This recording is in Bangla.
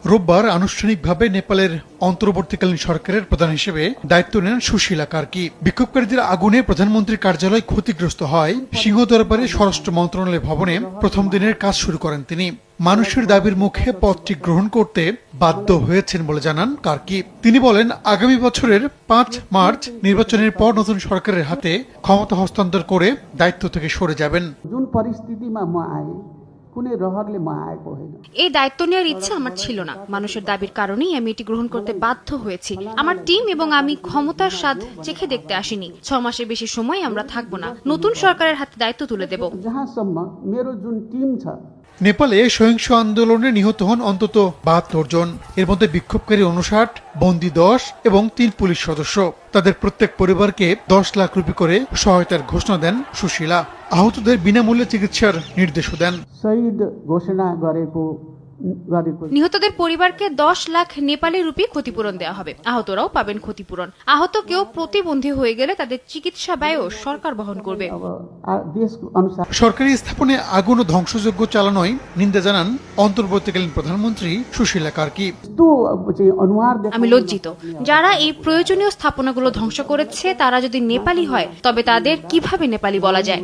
রোববার আনুষ্ঠানিকভাবে নেপালের অন্তর্বর্তীকালীন সরকারের প্রধান হিসেবে দায়িত্ব নেন সুশীলা কার্কি। বিক্ষোভকারীদের আগুনে প্রধানমন্ত্রীর কার্যালয় ক্ষতিগ্রস্ত হয় সিংহদরবারে স্বরাষ্ট্র মন্ত্রণালয় ভবনে প্রথম দিনের কাজ শুরু করেন তিনি। মানুষের দাবির মুখে পদটি গ্রহণ করতে বাধ্য হয়েছেন বলে জানান কার্কি। তিনি বলেন, আগামী বছরের ৫ মার্চ নির্বাচনের পর নতুন সরকারের হাতে ক্ষমতা হস্তান্তর করে দায়িত্ব থেকে সরে যাবেন। এই দায়িত্ব নেওয়ার ইচ্ছা আমার ছিল না। মানুষের দাবির কারণেই আমি এটি গ্রহণ করতে বাধ্য হয়েছি। আমার টিম এবং আমি ক্ষমতার স্বাদ চেখে দেখতে আসিনি। ৬ মাসের বেশি সময় আমরা থাকবো না। নতুন সরকারের হাতে দায়িত্ব তুলে দেব। নেপালে সহিংস আন্দোলনে নিহত হন অন্তত ৭২ জন। এর মধ্যে বিক্ষোভকারী ৫৯, বন্দী ১০ এবং ৩ পুলিশ সদস্য। তাদের প্রত্যেক পরিবারকে ১০ লাখ রুপি করে সহায়তার ঘোষণা দেন সুশীলা। আহতদের বিনামূল্যে চিকিৎসার নির্দেশও দেন। নিহতদের পরিবারকে ১০ লাখ নেপালি রুপি ক্ষতিপূরণ দেওয়া হবে। আহতরাও পাবেন ক্ষতিপূরণ। আহত কেউ প্রতিবন্ধী হয়ে গেলে তাদের চিকিৎসা ব্যয়ও সরকার বহন করবে। সরকারি স্থাপনে আগুন ও ধ্বংসযজ্ঞ চালানোয় নিন্দা জানান অন্তর্বর্তীকালীন প্রধানমন্ত্রী সুশীলা কার্কি। আমি লজ্জিত। যারা এই প্রয়োজনীয় স্থাপনাগুলো ধ্বংস করেছে তারা যদি নেপালি হয় তবে তাদের কিভাবে নেপালি বলা যায়?